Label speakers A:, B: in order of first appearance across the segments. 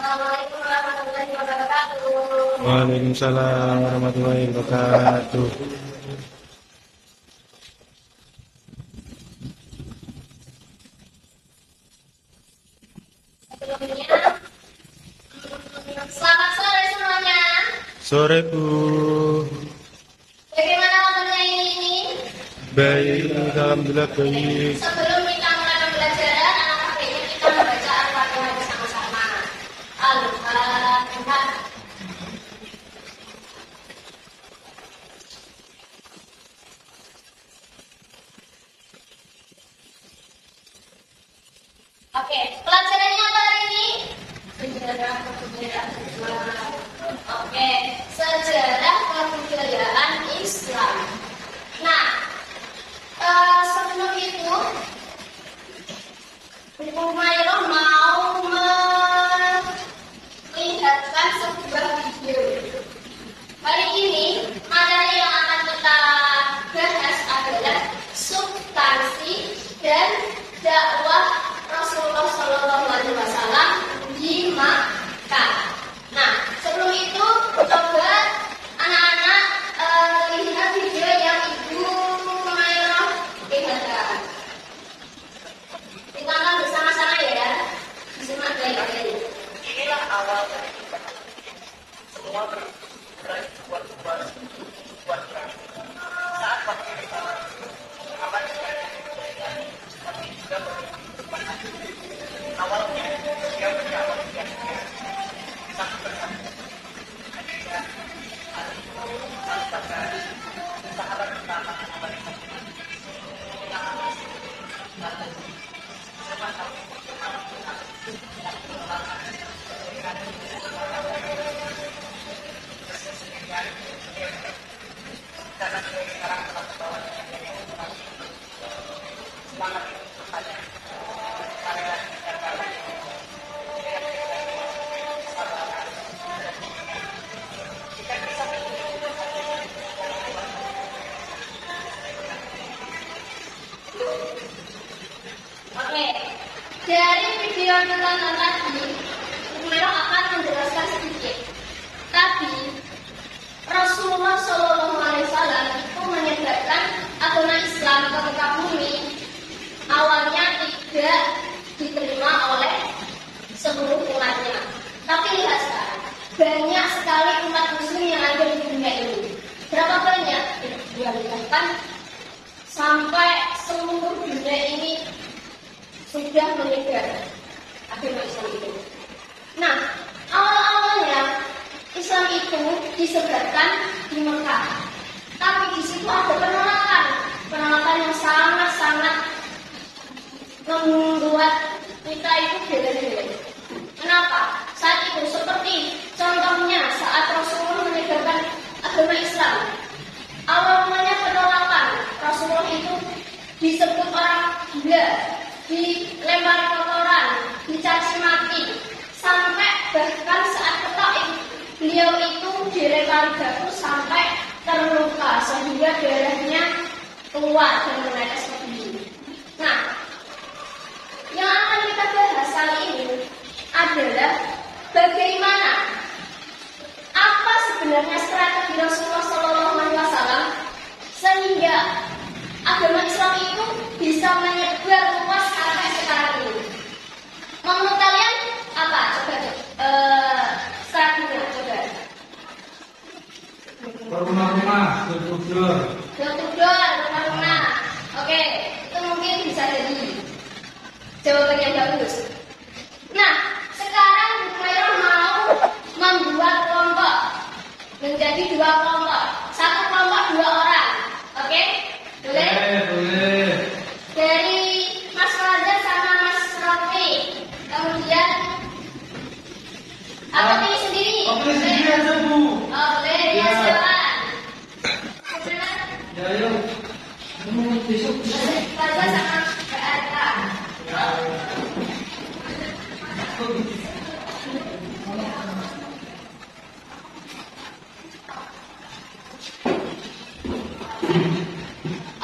A: Assalamualaikum warahmatullahi wabarakatuh.
B: Waalaikumsalam warahmatullahi wabarakatuh.
A: Sebelumnya, selamat sore semuanya.
B: Sore Bu.
A: Bagaimana kabarnya ini?
B: Baik, alhamdulillah baik.
A: Sebelum kita mulai pembelajaran, alangkah baiknya kita membaca Al-Fatihah bersama-sama. Al-Fatihah. Oke, pelajarannya apa hari ini? Sejarah kebudayaan Islam. Oke, sejarah kebudayaan Islam. Nah, sebelum itu, Bu Mairah mau melihatkan sebuah video. Kali ini, materi yang akan kita bahas adalah substansi dan dakwah Rasulullah SAW di Makkah. Nah, sebelum itu, coba anak-anak lihat video yang Ibu Mairah lihatkan. Kita akan bersama-sama ya. Simak baik-baik.
C: Inilah awal dari semua bergerak buat saat waktu kita awal tapi juga awalnya dia berjalan satu persatu sahabat pertama karena sekarang telah terbawa semangat bertanya karya dan karya kita bisa
A: Oke, dari video tontonan tadi, Bu Mairah akan menjelaskan sedikit. Tapi Rasulullah SAW itu menyebarkan agama Islam ke muka bumi. Awalnya tidak diterima oleh seluruh umatnya. Tapi lihat sekarang, banyak sekali umat muslim yang ada di dunia ini. Berapa banyak? Dikatakan sampai seluruh dunia ini sudah menyebar agama Islam itu. Nah, awal-awalnya Islam itu disebarkan di Mekah. Tapi di situ ada penolakan yang sangat-sangat membuat kita itu bela-bela. Kenapa? Saat itu seperti contohnya saat Rasulullah menyebarkan agama Islam. Awalnya penolakan, Rasulullah itu disebut orang gila, dilempar kotoran, dicaci maki, sampai bahkan saat ke Taif beliau itu dilempar batu sampai terluka sehingga darahnya keluar dan menetes ke bumi. Nah, yang akan kita bahas kali ini adalah bagaimana apa sebenarnya strategi Rasulullah SAW sehingga agama Islam itu bisa menyebar luas sampai sekarang ini. Menurut kalian apa? Coba strateginya coba.
D: Rumah-rumah, door-to-door.
A: Door-to-door, rumah-rumah. Oke, itu mungkin bisa jadi jawaban yang bagus. Nah, sekarang Bu Mairah mau membuat kelompok menjadi 2 kelompok. Satu kelompok 2 orang. Oke? Boleh?
D: Boleh.
A: Dari Mas Raja sama Mas Rofi. Kemudian apa pilih sendiri?
D: Pilih sendiri aja, Bu.
A: Oh, boleh, ya silakan.
D: Ya, ayo. Besok.
A: Raja sama Mbak Arta.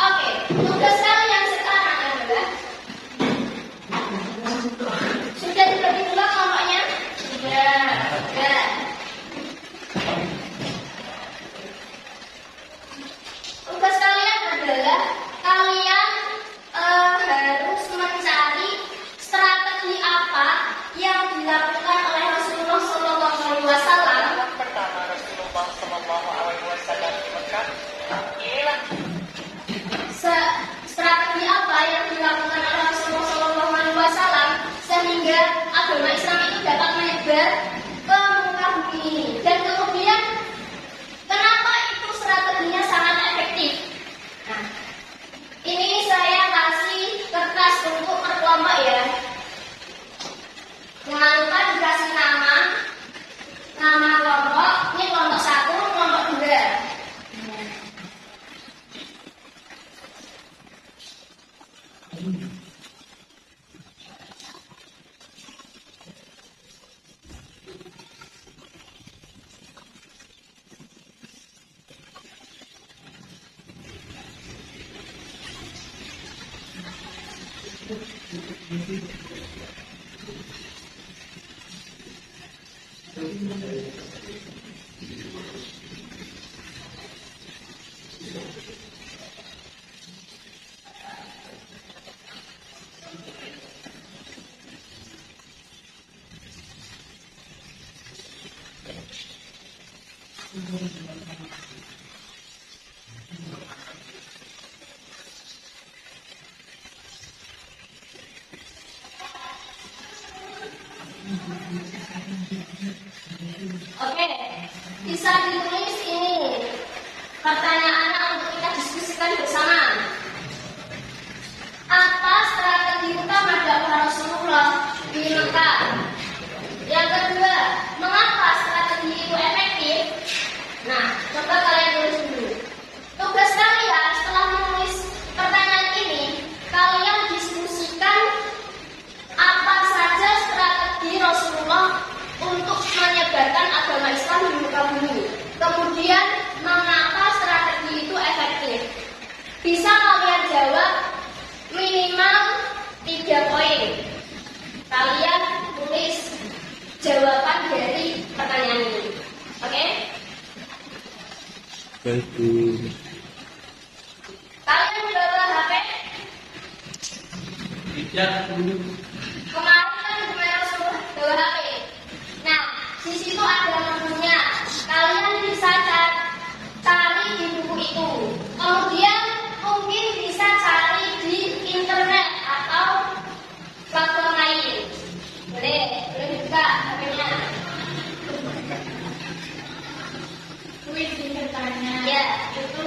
A: Oke, tugas kalian sekarang adalah sudah dibagi dua kelompoknya? Sudah. Ya. Tugas kalian adalah kalian harus mencari strategi apa yang dilakukan oleh Rasulullah SAW.
C: Yang pertama Rasulullah Shallallahu Alaihi Wasallam di Mekah. Inilah
A: Strategi apa yang dilakukan oleh Rasulullah SAW sehingga agama Islam itu dapat menyebar ke muka bumi ini. Dan kemudian kenapa itu strateginya sangat efektif? Nah, ini saya kasih kertas untuk berkelompok ya. Jangan lupa dikasih nama kelompok. Ini kelompok 1, kelompok 2. Oke, bisa ditulis ini pertanyaannya untuk kita diskusikan bersama. Apa strategi utama dakwah Rasulullah di Mekah? Yang kedua, mengapa strategi itu efektif? Nah, coba kalian tulis dulu. Tugas kalian setelah menulis pertanyaan ini, kalian diskusikan apa saja strategi Rasulullah untuk menyebarkan agama Islam di muka bumi. Kemudian, mengapa strategi itu efektif? Bisa kalian jawab minimal 3 poin. Kalian tulis jawaban dari pertanyaan ini. Oke?
B: Baik, Bu.
A: Kalian sudah bawa HP?
D: Tidak dulu.
A: Kemarin kan gimana Rasulullah bawa HP? Nah, di situ ada menunya. Kalian bisa cari di buku itu. Kemudian mungkin bisa cari di internet atau platform lain. Boleh dibuka HP-nya. Kuis bertanya. Ya, itu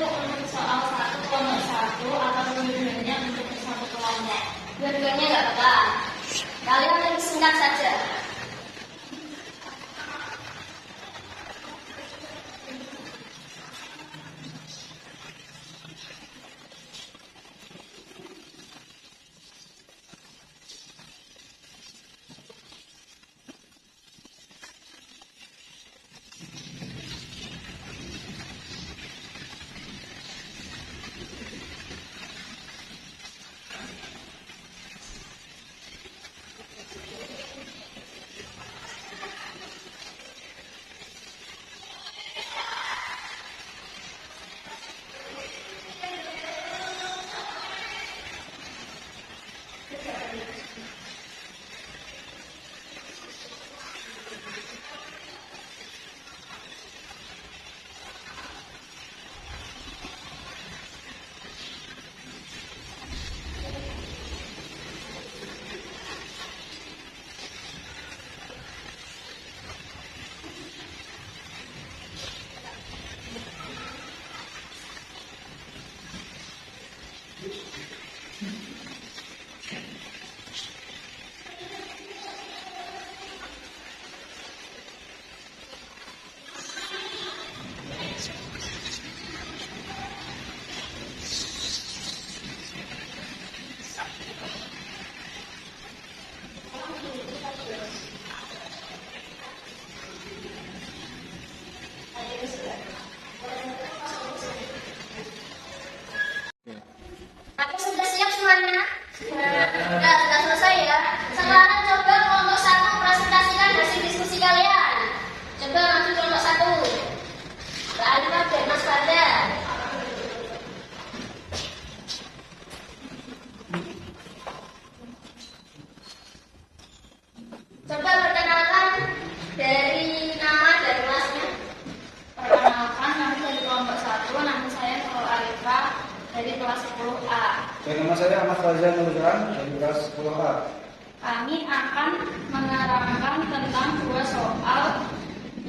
D: Ustazah Nurjan dari kelas 10A.
A: Kami akan menerangkan tentang dua soal,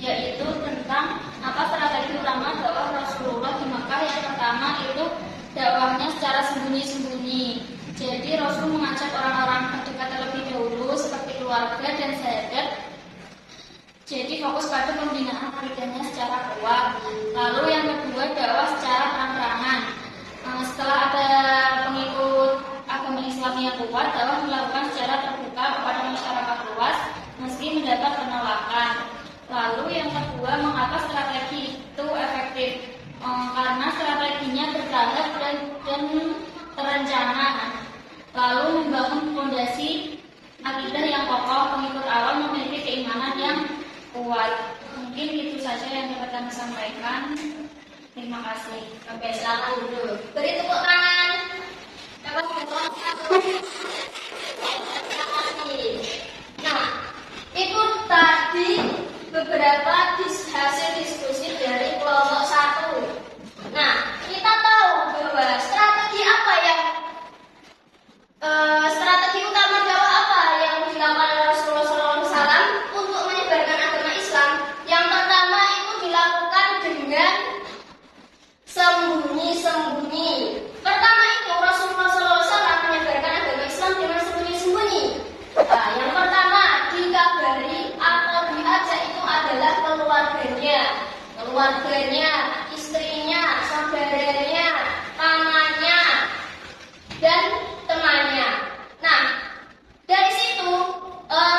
A: yaitu tentang apa strategi utama dakwah Rasulullah di Mekah. Yang pertama itu dakwahnya secara sembunyi-sembunyi. Jadi Rasul mengajak orang-orang terdekat terlebih dahulu seperti keluarga dan sahabat. Jadi fokus pada pembinaan akidahnya secara kuat. Lalu yang kedua dakwah secara terang-terangan. Setelah ada pengikut agama Islam yang kuat, dakwah dilakukan secara terbuka kepada masyarakat luas meski mendapat penolakan. Lalu yang kedua, mengapa strategi itu efektif? Karena strateginya bertahap dan terencana. Lalu membangun fondasi akidah yang kokoh, pengikut awal memiliki keimanan yang kuat. Mungkin itu saja yang dapat kami sampaikan. Terima kasih. Oke, silakan dulu. Beri tepuk tangan. Nah, itu tadi beberapa hasil diskusi dari kelompok 1. Nah, kita tahu bahwa strategi apa yang strategi utama dakwah apa yang dilakukan oleh Rasulullah SAW untuk menyebarkan agama Islam. Yang pertama itu dilakukan dengan sembunyi-sembunyi. Pertama itu Rasulullah SAW menyebarkan agama Islam dengan sembunyi-sembunyi. Nah, yang pertama dikabari atau diajak itu adalah keluarganya, istrinya, saudaranya, pamannya, dan temannya. Nah, dari situ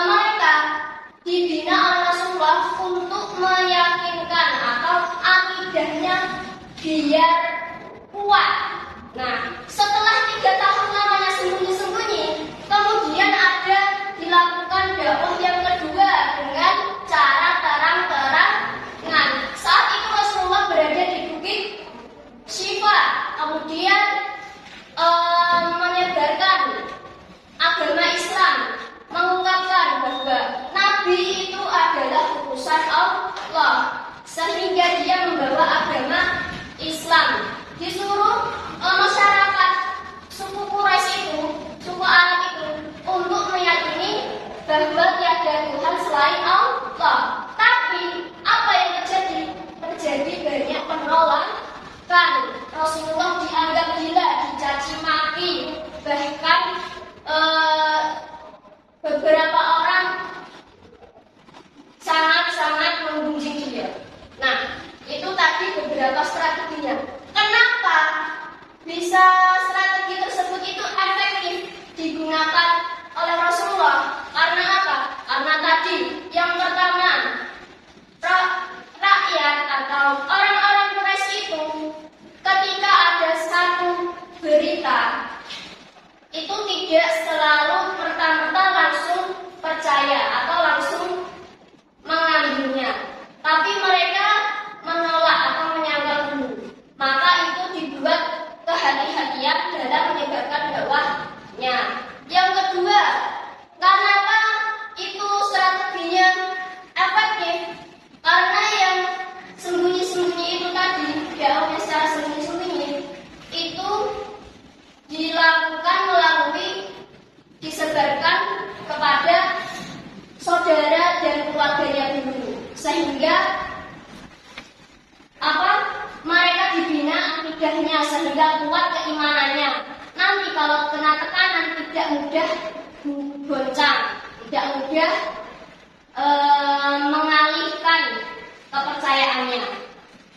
A: mereka dibina oleh Rasulullah untuk meyakinkan atau akidahnya biar kuat. Nah, setelah 3 tahun lamanya sembunyi-sembunyi, kemudian ada dilakukan dakwah yang kedua dengan cara terang-terangan. Saat itu Rasulullah berada di Bukit Syifa, kemudian menyebarkan agama Islam, mengungkapkan bahwa Nabi itu adalah utusan Allah, sehingga dia membawa agama Islam. Disuruh masyarakat suku Quraisy itu, suku Arab itu, untuk meyakini bahwa tiada Tuhan selain Allah. Tapi apa yang terjadi? Terjadi banyak penolakan. Rasulullah dianggap gila, dicaci maki, bahkan beberapa orang sangat-sangat menggunjing dia. Nah, itu tadi beberapa strateginya. Kenapa bisa strategi tersebut itu efektif digunakan oleh Rasulullah? Karena apa? Karena tadi yang pertama, rakyat atau orang-orang Quraisy itu ketika ada satu berita itu tidak selalu merta-merta langsung percaya atau langsung mengambilnya, tapi mereka menolak atau menyangkal dulu. Maka itu dibuat kehati-hatian dalam menyebarkan dakwahnya. Yang kedua, kenapa itu strateginya efektif? Karena yang sembunyi-sembunyi itu tadi, dakwahnya secara sembunyi-sembunyi itu dilakukan melalui disebarkan kepada saudara dan keluarganya dulu, sehingga mereka dibina akidahnya sehingga kuat keimanannya. Nanti kalau kena tekanan tidak mudah goncang, tidak mudah mengalihkan kepercayaannya.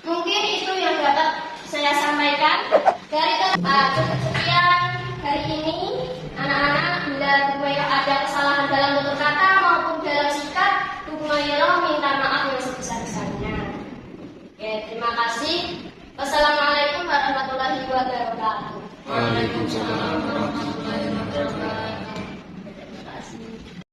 A: Mungkin itu yang dapat saya sampaikan. Dari cukup sekian hari ini, anak-anak, bila ada kesalahan dalam tutur kata maupun dalam sikap, minta maaf yang sebesar-besarnya. Oke, terima kasih. Wassalamualaikum warahmatullahi wabarakatuh.
B: Waalaikumsalam.